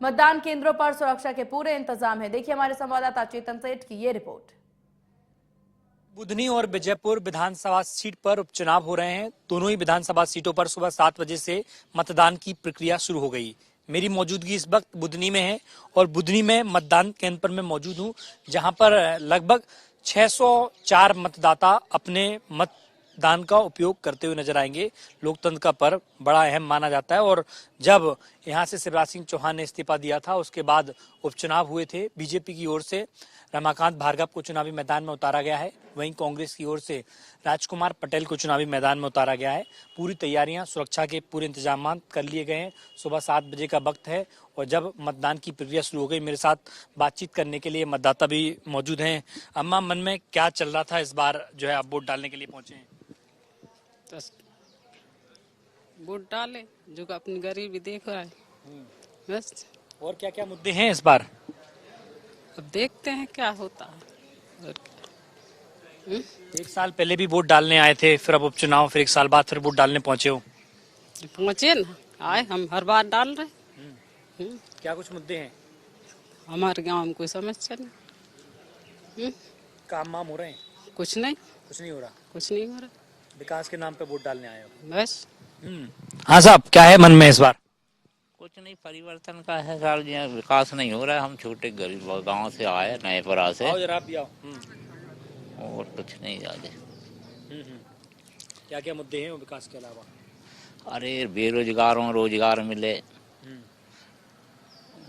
मतदान केंद्रों पर सुरक्षा के पूरे इंतजाम है। देखिए हमारे संवाददाता चेतन सेठ की ये रिपोर्ट। बुधनी और विजयपुर विधानसभा सीट पर उपचुनाव हो रहे हैं। दोनों ही विधानसभा सीटों पर सुबह 7 बजे से मतदान की प्रक्रिया शुरू हो गई। मेरी मौजूदगी इस वक्त बुधनी में है और बुधनी में मतदान केंद्र पर मैं मौजूद हूं, जहां पर लगभग 604 मतदाता अपने मतदान का उपयोग करते हुए नजर आएंगे। लोकतंत्र का पर्व बड़ा अहम माना जाता है और जब यहां से शिवराज सिंह चौहान ने इस्तीफा दिया था, उसके बाद उपचुनाव हुए थे। बीजेपी की ओर से रमाकांत भार्गव को चुनावी मैदान में उतारा गया है, वहीं कांग्रेस की ओर से राजकुमार पटेल को चुनावी मैदान में उतारा गया है। पूरी तैयारियां, सुरक्षा के पूरे इंतजाम कर लिए गए हैं। सुबह 7 बजे का वक्त है और जब मतदान की प्रक्रिया शुरू हो गई, मेरे साथ बातचीत करने के लिए मतदाता भी मौजूद हैं। अम्मा, मन में क्या चल रहा था इस बार जो है आप वोट डालने के लिए पहुंचे हैं? वोट डाले, जो अपनी गरीबी देख रहा है बस। और क्या क्या मुद्दे हैं इस बार? अब देखते हैं क्या होता है। एक साल पहले भी वोट डालने आए थे, फिर अब उपचुनाव, फिर एक साल बाद फिर वोट डालने पहुंचे हो। पहुंचे ना, आए हम हर बार डाल रहे। क्या कुछ मुद्दे हैं? हमारे गांव में कोई समस्या नहीं। काम वाम हो रहे हैं? कुछ नहीं। कुछ नहीं हो रहा? कुछ नहीं हो रहा। विकास के नाम पे वोट डालने आए हो बस। हाँ साहब, क्या है मन में इस बार? कुछ नहीं, परिवर्तन का है साल, विकास नहीं हो रहा है। हम छोटे गरीब गांव से आए, नए परा से। आओ जरा आप भी आओ। और कुछ नहीं ज्यादा। क्या क्या मुद्दे हैं विकास के अलावा? अरे बेरोजगारों रोजगार मिले,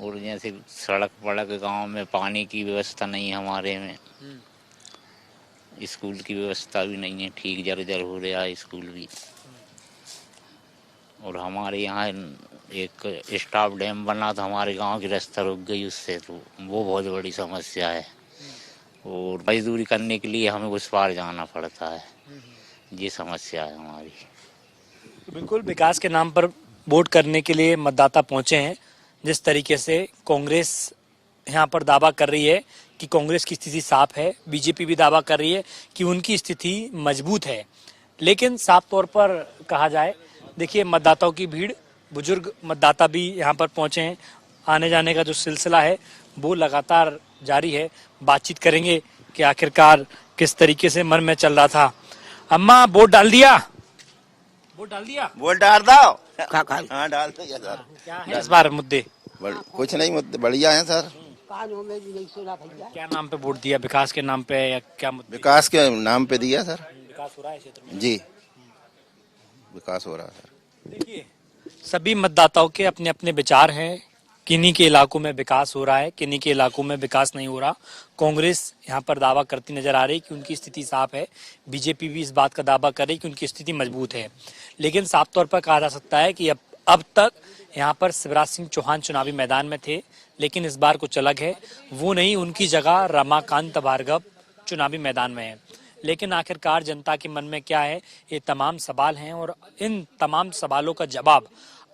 और जैसे सड़क पड़क गांव में पानी की व्यवस्था नहीं है हमारे में, स्कूल की व्यवस्था भी नहीं है ठीक, जर्जर हो रहा है स्कूल भी। और हमारे यहाँ एक स्टाफ डैम बना था, हमारे गांव की रास्ता रुक गई उससे, तो वो बहुत बड़ी समस्या है। और मजदूरी करने के लिए हमें उस पार जाना पड़ता है, ये समस्या है हमारी। बिल्कुल, विकास के नाम पर वोट करने के लिए मतदाता पहुंचे हैं। जिस तरीके से कांग्रेस यहाँ पर दावा कर रही है कि कांग्रेस की स्थिति साफ है, बीजेपी भी दावा कर रही है कि उनकी स्थिति मजबूत है, लेकिन साफ तौर पर कहा जाए, देखिए मतदाताओं की भीड़, बुजुर्ग मतदाता भी यहाँ पर पहुंचे हैं। आने जाने का जो सिलसिला है वो लगातार जारी है। बातचीत करेंगे कि आखिरकार किस तरीके से मन में चल रहा था। अम्मा, वोट डाल दिया? वोट डाल दिया? वोट डाल दो। हाँ डाल दो सर। क्या है इस बार मुद्दे? कुछ नहीं, मुद्दे बढ़िया हैं सर। क्या नाम पे वोट दिया? विकास के नाम पे या क्या मुद्दे? विकास के नाम पे दिया सर। विकास हो रहा है क्षेत्र में? जी, विकास हो रहा है सर। देखिए, सभी मतदाताओं के अपने अपने विचार हैं। किन्हीं के इलाकों में विकास हो रहा है, किन्हीं के इलाकों में विकास नहीं हो रहा। कांग्रेस यहाँ पर दावा करती नजर आ रही कि उनकी स्थिति साफ है, बीजेपी भी इस बात का दावा कर रही कि उनकी स्थिति मजबूत है। लेकिन साफ तौर पर कहा जा सकता है कि अब तक यहाँ पर शिवराज सिंह चौहान चुनावी मैदान में थे, लेकिन इस बार कुछ अलग है। वो नहीं, उनकी जगह रमाकांत भार्गव चुनावी मैदान में है। लेकिन आखिरकार जनता के मन में क्या है, ये तमाम सवाल हैं और इन तमाम सवालों का जवाब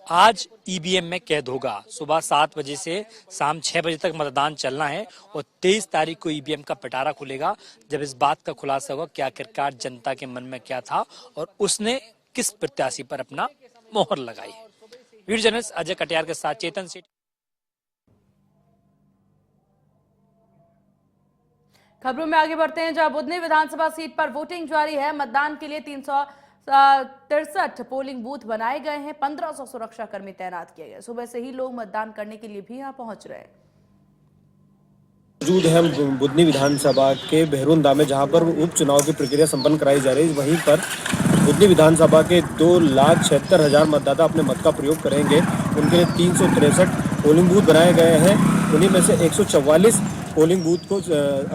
आज ईवीएम में कैद होगा। सुबह 7 बजे से शाम 6 बजे तक मतदान चलना है और 23 तारीख को ईवीएम का पिटारा खुलेगा, जब इस बात का खुलासा होगा कि आखिरकार जनता के मन में क्या था और उसने किस प्रत्याशी पर अपना मोहर लगाई। वीडियो जर्नलिस्ट अजय कटियार के साथ चेतन सेठ। खबरों में आगे बढ़ते हैं, जहां बुधनी विधानसभा सीट पर वोटिंग जारी है। मतदान के लिए 363 पोलिंग बूथ बनाए गए हैं। 1500 सुरक्षा कर्मी तैनात किए गए। सुबह से ही लोग मतदान करने के लिए भी यहां पहुंच रहे हैं। मौजूद है हम बुधनी विधानसभा के बहरूंदा में, जहां पर उपचुनाव की प्रक्रिया संपन्न कराई जा रही है। वहीं पर बुधनी विधानसभा के 2,76,000 मतदाता अपने मत का प्रयोग करेंगे। उनके लिए 363 पोलिंग बूथ बनाए गए हैं। उन्हीं में से 144 पोलिंग बूथ को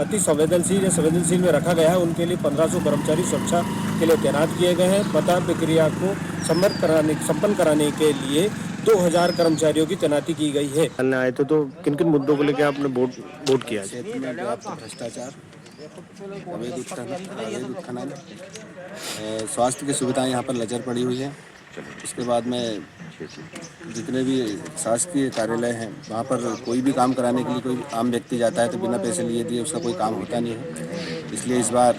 अति संवेदनशील में रखा गया है। उनके लिए 1500 कर्मचारी सुरक्षा के लिए तैनात किए गए हैं। मतदान प्रक्रिया को संपन्न कराने के लिए 2000 कर्मचारियों की तैनाती की गई है। आए थे तो किन किन मुद्दों को लेकर आपने वोट किया? भ्रष्टाचार, अवैध उत्खनन, स्वास्थ्य की सुविधाएं यहाँ पर लचर पड़ी हुई है। उसके बाद में जितने भी शासकीय कार्यालय हैं, वहाँ पर कोई भी काम कराने के लिए कोई आम व्यक्ति जाता है तो बिना पैसे लिए दिए उसका कोई काम होता नहीं है। इसलिए इस बार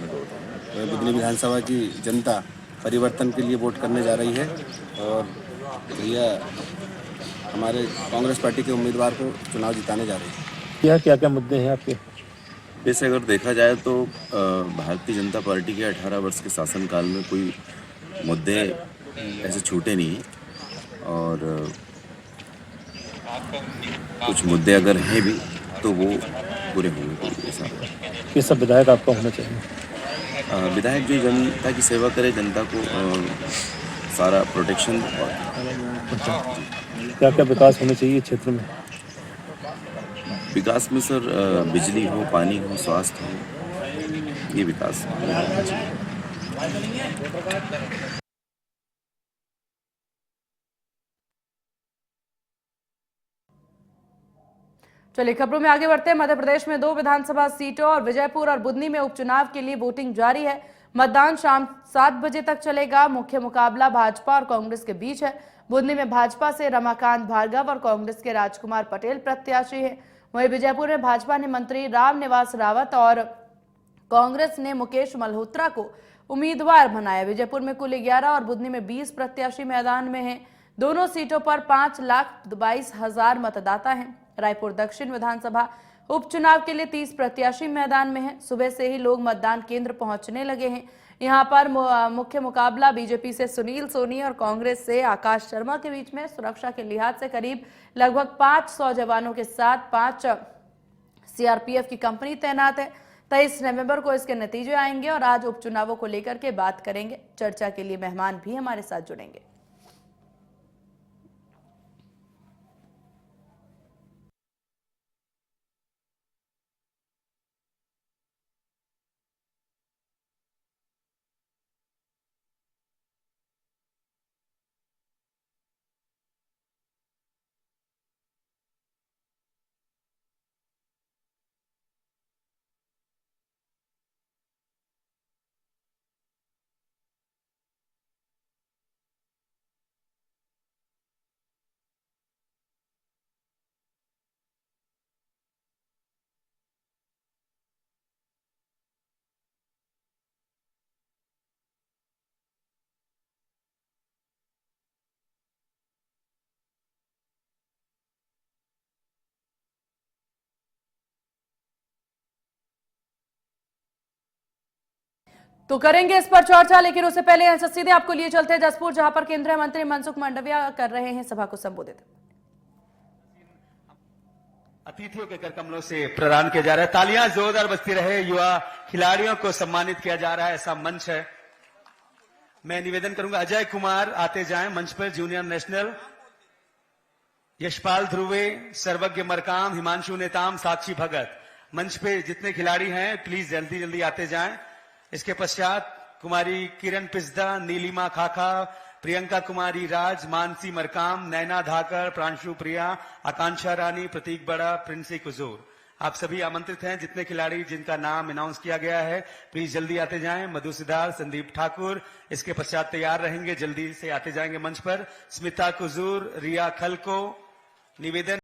बुधनी विधानसभा की जनता परिवर्तन के लिए वोट करने जा रही है और भैया हमारे कांग्रेस पार्टी के उम्मीदवार को चुनाव जिताने जा रही है। क्या क्या क्या मुद्दे हैं आपके? वैसे अगर देखा जाए तो भारतीय जनता पार्टी के 18 वर्ष के शासनकाल में कोई मुद्दे ऐसे छूटे नहीं हैं और कुछ मुद्दे अगर हैं भी तो वो पूरे होंगे। कोई ऐसा किस सब विधायक आपका होना चाहिए? विधायक जो जनता की सेवा करे, जनता को सारा प्रोटेक्शन और क्या क्या विकास होने चाहिए क्षेत्र में? विकास में सर बिजली हो, पानी हो, स्वास्थ्य हो, ये विकास होना चाहिए। चलिए खबरों में आगे बढ़ते हैं। मध्य प्रदेश में 2 विधानसभा सीटों और विजयपुर और बुधनी में उपचुनाव के लिए वोटिंग जारी है। मतदान शाम 7 बजे तक चलेगा। मुख्य मुकाबला भाजपा और कांग्रेस के बीच है। बुधनी में भाजपा से रमाकांत भार्गव और कांग्रेस के राजकुमार पटेल प्रत्याशी हैं। वहीं विजयपुर में भाजपा ने मंत्री रामनिवास रावत और कांग्रेस ने मुकेश मल्होत्रा को उम्मीदवार बनाया। विजयपुर में कुल 11 और बुधनी में 20 प्रत्याशी मैदान में हैं। दोनों सीटों पर 5,22,000 मतदाता हैं। रायपुर दक्षिण विधानसभा उपचुनाव के लिए 30 प्रत्याशी मैदान में हैं। सुबह से ही लोग मतदान केंद्र पहुंचने लगे हैं। यहां पर मुख्य मुकाबला बीजेपी से सुनील सोनी और कांग्रेस से आकाश शर्मा के बीच में। सुरक्षा के लिहाज से करीब लगभग 500 जवानों के साथ 5 सीआरपीएफ की कंपनी तैनात है। 23 नवंबर को इसके नतीजे आएंगे और आज उपचुनावों को लेकर के बात करेंगे। चर्चा के लिए मेहमान भी हमारे साथ जुड़ेंगे। तो करेंगे इस पर चर्चा, लेकिन उससे पहले यहाँ से सीधे आपको लिए चलते हैं जसपुर, जहां पर केंद्रीय मंत्री मनसुख मांडविया कर रहे हैं सभा को संबोधित। अतिथियों के करकमलों से प्रदान किया जा रहा है। तालियां जोरदार बजती रहे। युवा खिलाड़ियों को सम्मानित किया जा रहा है, ऐसा मंच है। मैं निवेदन करूंगा अजय कुमार आते जाएं मंच पर। जूनियर नेशनल यशपाल ध्रुवे, सर्वज्ञ मरकाम, हिमांशु नेताम, साक्षी भगत, मंच पे जितने खिलाड़ी हैं प्लीज जल्दी जल्दी आते जाएं। इसके पश्चात कुमारी किरण पिस्दा, नीलिमा खाखा, प्रियंका कुमारी राज, मानसी मरकाम, नैना धाकर, प्रांशु प्रिया, आकांक्षा रानी, प्रतीक बड़ा, प्रिंसी कुजूर, आप सभी आमंत्रित हैं। जितने खिलाड़ी जिनका नाम अनाउंस किया गया है प्लीज जल्दी आते जाएं। मधु सिद्धार्थ, संदीप ठाकुर इसके पश्चात तैयार रहेंगे, जल्दी से आते जाएंगे मंच पर। स्मिता कुजूर, रिया खलको, निवेदन